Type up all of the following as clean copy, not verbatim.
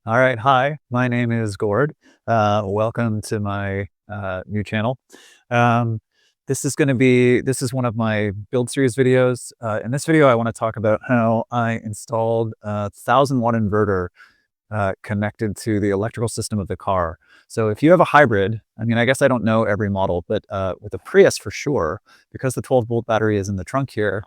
All right. Hi, my name is Gord. Welcome to my new channel. Um, this is one of my build series videos. In this video, I want to talk about how I installed a 1,000 watt inverter connected to the electrical system of the car. So if you have a hybrid, I mean, I guess I don't know every model, but with a Prius for sure, because the 12-volt battery is in the trunk here,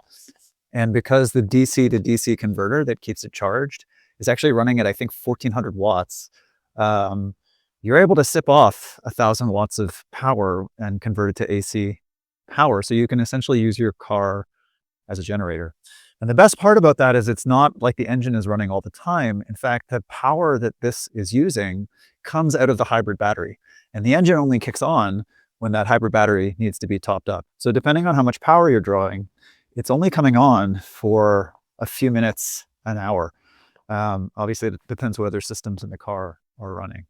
and because the DC to DC converter that keeps it charged is actually running at, I think, 1,400 watts, um, you're able to sip off 1,000 watts of power and convert it to AC power. So you can essentially use your car as a generator. And the best part about that is it's not like the engine is running all the time. In fact, the power that this is using comes out of the hybrid battery. And the engine only kicks on when that hybrid battery needs to be topped up. So depending on how much power you're drawing, it's only coming on for a few minutes, an hour. Obviously, it depends what other systems in the car are running.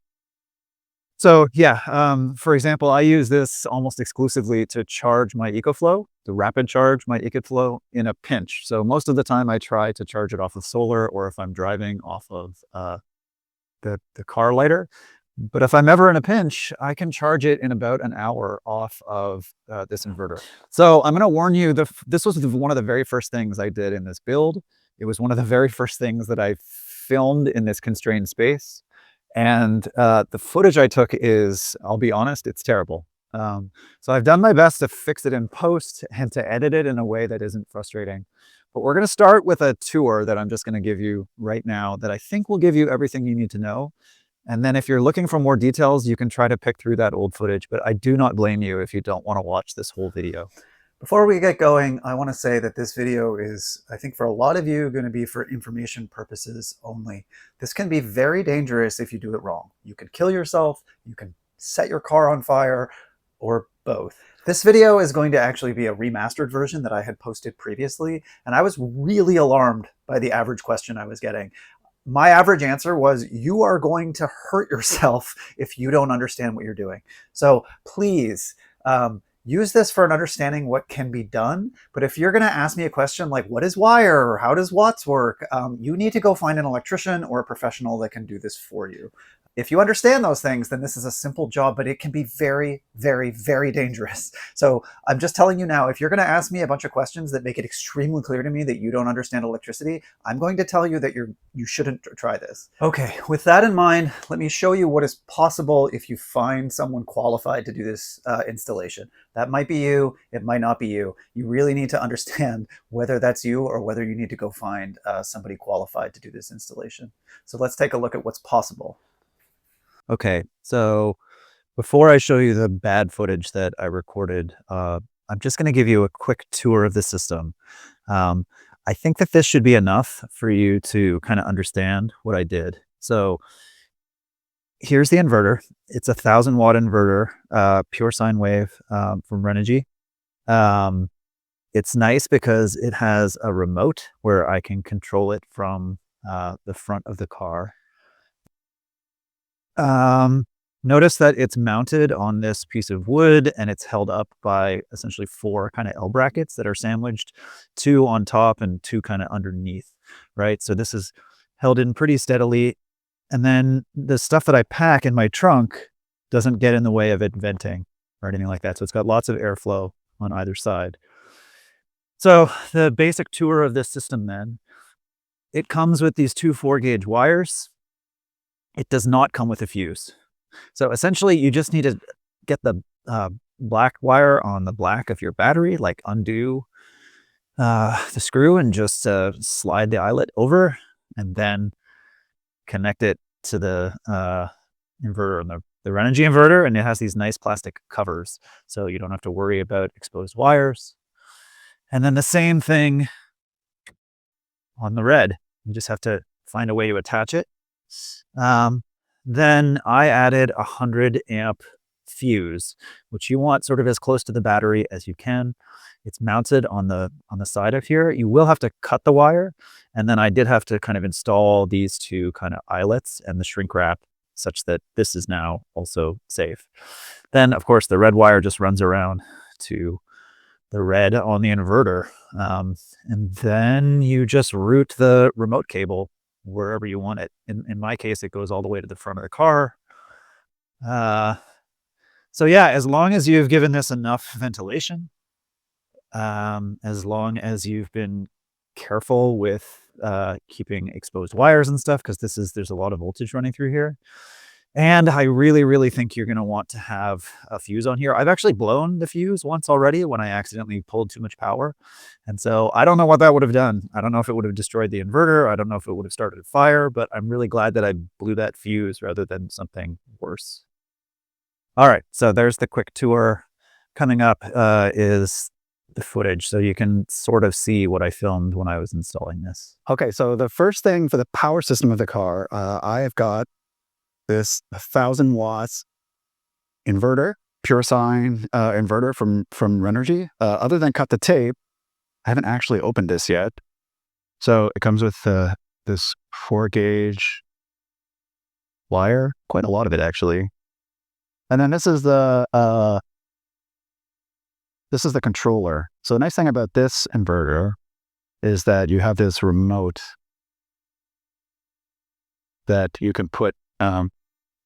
So yeah, for example, I use this almost exclusively to charge my EcoFlow, to rapid charge my EcoFlow in a pinch. So most of the time I try to charge it off of solar, or if I'm driving off of the car lighter. But if I'm ever in a pinch, I can charge it in about an hour off of this inverter. So I'm going to warn you, this was one of the very first things I did in this build. It was one of the very first things that I filmed in this constrained space. And the footage I took is, I'll be honest, it's terrible. So I've done my best to fix it in post and to edit it in a way that isn't frustrating. But we're going to start with a tour that I'm just going to give you right now that I think will give you everything you need to know. And then if you're looking for more details, you can try to pick through that old footage, but I do not blame you if you don't want to watch this whole video. Before we get going, I want to say that this video is, I think for a lot of you, going to be for information purposes only. This can be very dangerous if you do it wrong. You can kill yourself, you can set your car on fire, or both. This video is going to actually be a remastered version that I had posted previously, and I was really alarmed by the average question I was getting. My average answer was, you are going to hurt yourself if you don't understand what you're doing. So please, use this for an understanding what can be done. But if you're going to ask me a question like, what is wire, or how does watts work, you need to go find an electrician or a professional that can do this for you. If you understand those things, then this is a simple job, but it can be very, very, very dangerous. So I'm just telling you now, if you're going to ask me a bunch of questions that make it extremely clear to me that you don't understand electricity, I'm going to tell you that you shouldn't try this. Okay, with that in mind, let me show you what is possible if you find someone qualified to do this installation. That might be you, it might not be you. You really need to understand whether that's you or whether you need to go find somebody qualified to do this installation. So let's take a look at what's possible. Okay, so before I show you the bad footage that I recorded, I'm just going to give you a quick tour of the system. I think that this should be enough for you to kind of understand what I did. So here's the inverter. It's a 1,000 watt inverter, pure sine wave from Renogy. It's nice because it has a remote where I can control it from the front of the car. Notice that it's mounted on this piece of wood and it's held up by essentially 4 kind of L brackets that are sandwiched, 2 on top and 2 kind of underneath, right? So this is held in pretty steadily. And then the stuff that I pack in my trunk doesn't get in the way of it venting or anything like that. So it's got lots of airflow on either side. So the basic tour of this system then, it comes with these 2 4-gauge wires. It does not come with a fuse. So essentially, you just need to get the black wire on the black of your battery, like undo the screw and just slide the eyelet over and then connect it to the inverter and the Renogy inverter. And it has these nice plastic covers, so you don't have to worry about exposed wires. And then the same thing on the red. You just have to find a way to attach it. Then I added a 100 amp fuse, which you want sort of as close to the battery as you can. It's mounted on the side of here. You will have to cut the wire. And then I did have to kind of install these 2 kind of eyelets and the shrink wrap such that this is now also safe. Then of course the red wire just runs around to the red on the inverter. And then you just route the remote cable wherever you want it. In my case, it goes all the way to the front of the car. Uh, so yeah, as long as you've given this enough ventilation, as long as you've been careful with keeping exposed wires and stuff, because there's a lot of voltage running through here. And I really, really think you're going to want to have a fuse on here. I've actually blown the fuse once already when I accidentally pulled too much power. And so I don't know what that would have done. I don't know if it would have destroyed the inverter. I don't know if it would have started a fire, but I'm really glad that I blew that fuse rather than something worse. All right, so there's the quick tour. Coming up is the footage, so you can sort of see what I filmed when I was installing this. Okay, so the first thing for the power system of the car, I have got this 1,000 watts inverter, pure sine inverter from Renergy. Other than cut the tape, I haven't actually opened this yet. So it comes with this 4-gauge wire, quite a lot of it actually. And then this is the controller. So the nice thing about this inverter is that you have this remote that you can put,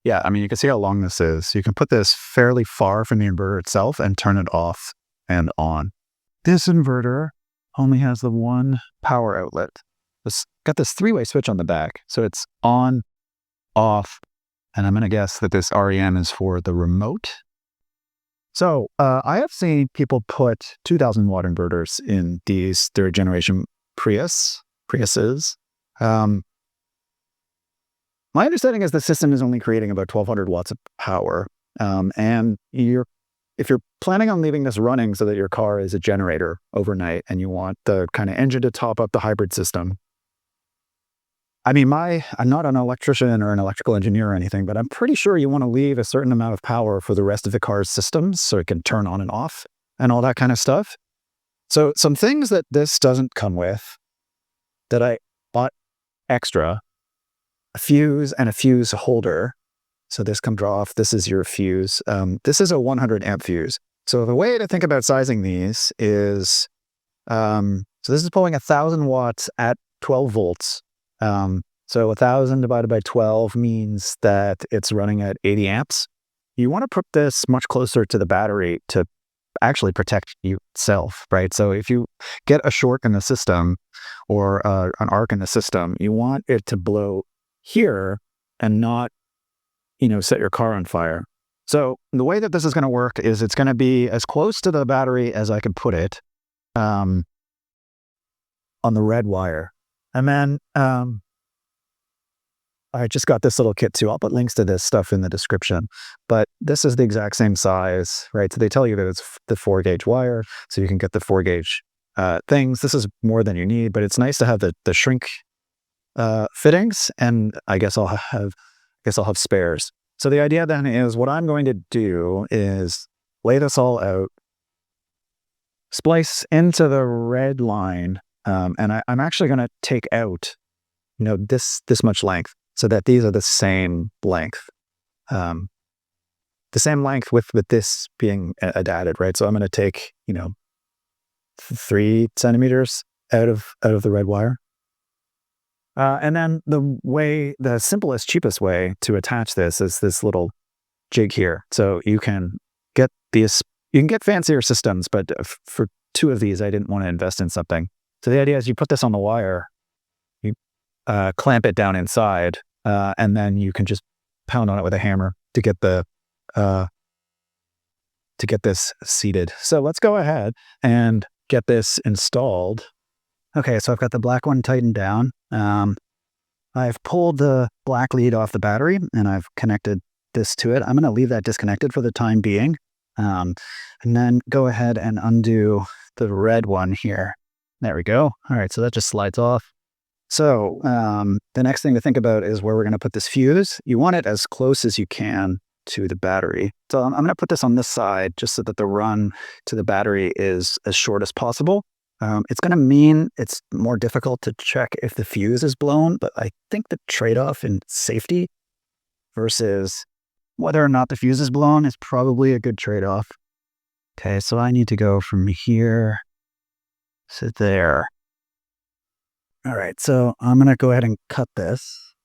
yeah, I mean, you can see how long this is. You can put this fairly far from the inverter itself and turn it off and on. This inverter only has the one power outlet. It's got this 3-way switch on the back. So it's on, off, and I'm going to guess that this REM is for the remote. So I have seen people put 2,000 watt inverters in these 3rd generation Priuses. My understanding is the system is only creating about 1,200 watts of power. And if you're planning on leaving this running so that your car is a generator overnight and you want the kind of engine to top up the hybrid system, I mean, I'm not an electrician or an electrical engineer or anything, but I'm pretty sure you want to leave a certain amount of power for the rest of the car's systems so it can turn on and off and all that kind of stuff. So some things that this doesn't come with that I bought extra, a fuse and a fuse holder. So this comes off. This is your fuse. This is a 100 amp fuse. So the way to think about sizing these is, so this is pulling 1,000 watts at 12 volts. So 1,000 divided by 12 means that it's running at 80 amps. You want to put this much closer to the battery to actually protect yourself, right? So if you get a short in the system or an arc in the system, you want it to blow here and not, set your car on fire. So the way that this is going to work is it's going to be as close to the battery as I can put it on the red wire. And then I just got this little kit too. I'll put links to this stuff in the description. But this is the exact same size, right? So they tell you that it's the 4-gauge wire, so you can get the 4-gauge things. This is more than you need, but it's nice to have the shrink fittings, and I guess I'll have spares. So the idea then is what I'm going to do is lay this all out, splice into the red line, and I'm actually going to take out, this much length so that these are the same length. The same length with this being added, right? So I'm going to take, 3 centimeters out of the red wire. And then the simplest, cheapest way to attach this is this little jig here. So you can get fancier systems, but for 2 of these, I didn't want to invest in something. So the idea is you put this on the wire, you clamp it down inside, and then you can just pound on it with a hammer to get this seated. So let's go ahead and get this installed. Okay, so I've got the black one tightened down. I've pulled the black lead off the battery and I've connected this to it. I'm going to leave that disconnected for the time being, and then go ahead and undo the red one here. There we go. All right, so that just slides off. So the next thing to think about is where we're going to put this fuse. You want it as close as you can to the battery. So I'm going to put this on this side just so that the run to the battery is as short as possible. It's going to mean it's more difficult to check if the fuse is blown, but I think the trade-off in safety versus whether or not the fuse is blown is probably a good trade-off. Okay, so I need to go from here to there. All right, so I'm going to go ahead and cut this,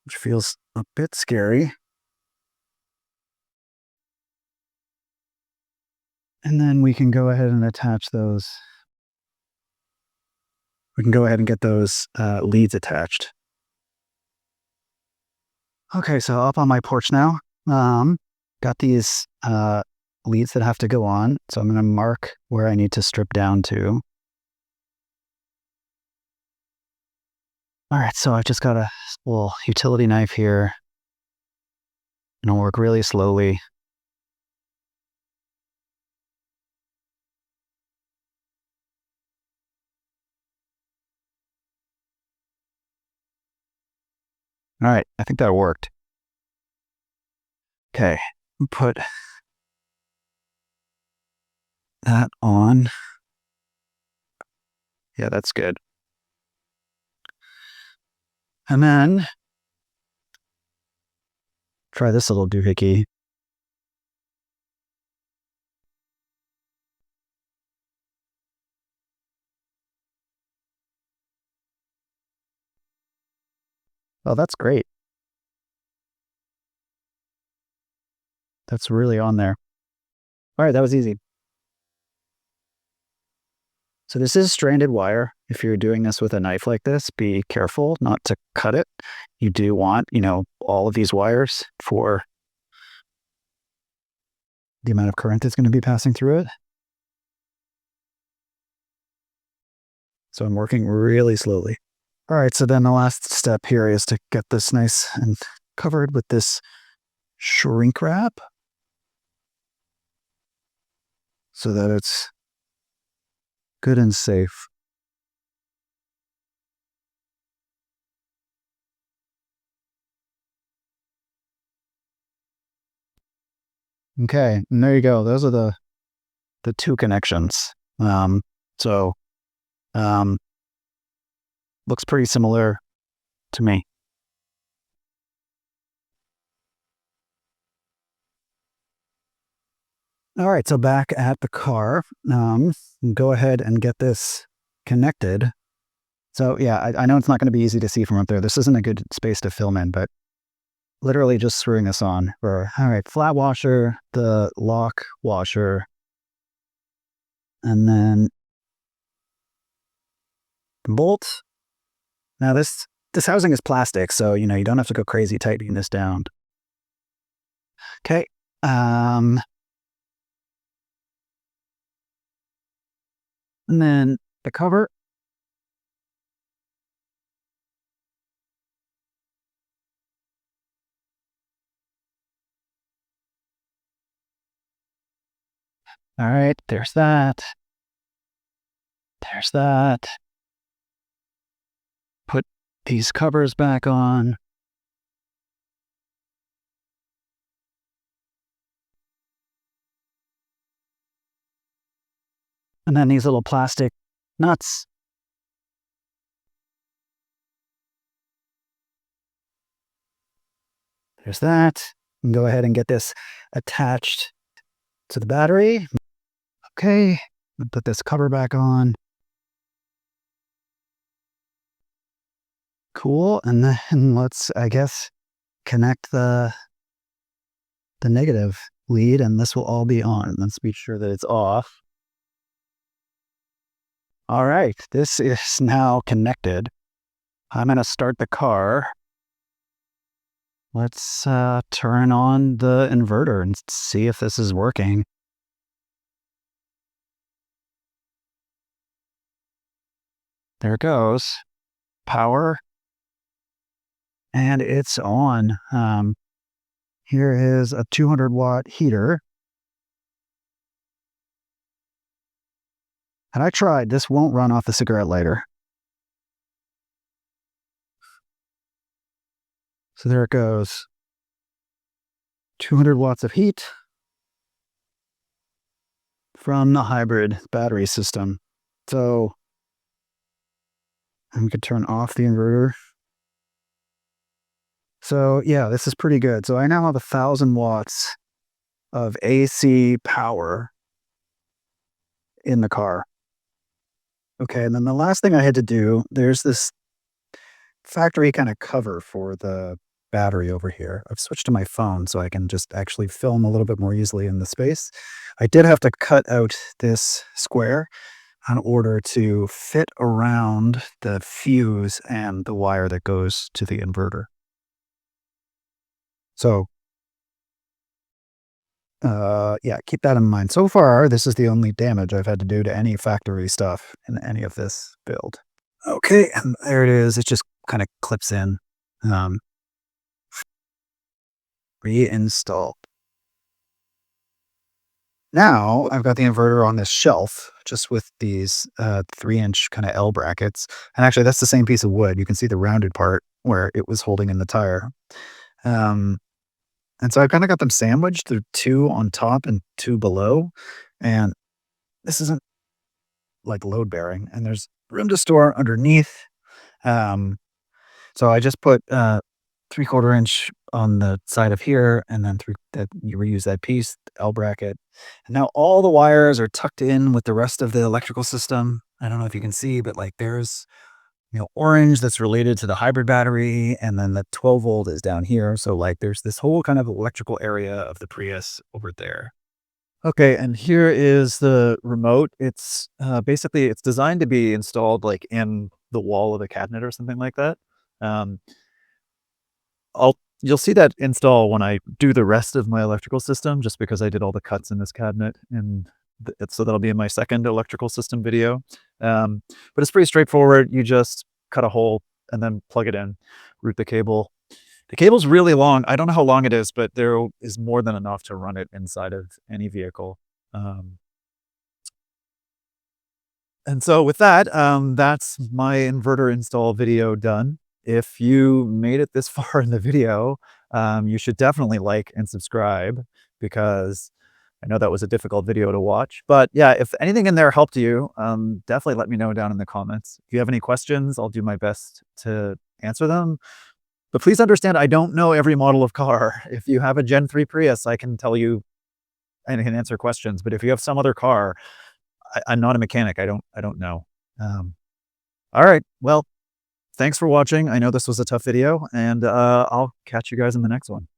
which feels a bit scary. And then we can go ahead and attach those. We can go ahead and get those leads attached. Okay, so up on my porch now. Got these leads that have to go on. So I'm going to mark where I need to strip down to. All right, so I've just got a little utility knife here. And I'll work really slowly. All right, I think that worked. Okay, put that on. Yeah, that's good. And then try this little doohickey. Oh, that's great. That's really on there. All right, that was easy. So this is stranded wire. If you're doing this with a knife like this, be careful not to cut it. You do want, all of these wires for the amount of current that's going to be passing through it. So I'm working really slowly. All right, so then the last step here is to get this nice and covered with this shrink wrap so that it's good and safe. Okay, and there you go. Those are the two connections. So looks pretty similar to me. All right, so back at the car, go ahead and get this connected. So yeah, I know it's not going to be easy to see from up there. This isn't a good space to film in, but literally just screwing this on for, all right, flat washer, the lock washer, and then the bolt. Now this housing is plastic, so you don't have to go crazy tightening this down. Okay. And then the cover. All right, there's that. There's that. Put these covers back on. And then these little plastic nuts. There's that. And go ahead and get this attached to the battery. Okay, put this cover back on. Cool, and then let's, I guess, connect the negative lead, and this will all be on. Let's be sure that it's off. All right, this is now connected. I'm going to start the car. Let's turn on the inverter and see if this is working. There it goes. Power. And it's on. Here is a 200-watt heater. And I tried. This won't run off the cigarette lighter. So there it goes. 200 watts of heat from the hybrid battery system. So we could turn off the inverter. So yeah, this is pretty good. So I now have 1,000 watts of AC power in the car. Okay, and then the last thing I had to do, there's this factory kind of cover for the battery over here. I've switched to my phone so I can just actually film a little bit more easily in the space. I did have to cut out this square in order to fit around the fuse and the wire that goes to the inverter. So, yeah, keep that in mind. So far, this is the only damage I've had to do to any factory stuff in any of this build. Okay, and there it is. It just kind of clips in. Um, Reinstall. Now I've got the inverter on this shelf just with these 3-inch kind of L brackets. And actually, that's the same piece of wood. You can see the rounded part where it was holding in the tire. Um, and so I've kind of got them sandwiched. They're two on top and two below. And this isn't like load bearing. And there's room to store underneath. Um, So I just put 3/4 inch on the side of here, and then through that you reuse that piece, the L bracket. And now all the wires are tucked in with the rest of the electrical system. I don't know if you can see, but like there's orange that's related to the hybrid battery, and then the 12 volt is down here. So like there's this whole kind of electrical area of the Prius over there. Okay, and here is the remote. It's basically it's designed to be installed like in the wall of the cabinet or something like that. Um, you'll see that install when I do the rest of my electrical system, just because I did all the cuts in this cabinet, and so that'll be in my second electrical system video. But it's pretty straightforward. You just cut a hole and then plug it in, route the cable. The cable's really long. I don't know how long it is, but there is more than enough to run it inside of any vehicle. Um, and so with that, that's my inverter install video done. If you made it this far in the video, you should definitely like and subscribe, because I know that was a difficult video to watch. But yeah, if anything in there helped you, definitely let me know down in the comments. If you have any questions, I'll do my best to answer them. But please understand, I don't know every model of car. If you have a Gen 3 Prius, I can tell you and can answer questions. But if you have some other car, I'm not a mechanic. I don't know. Um, all right. Well, thanks for watching. I know this was a tough video, and I'll catch you guys in the next one.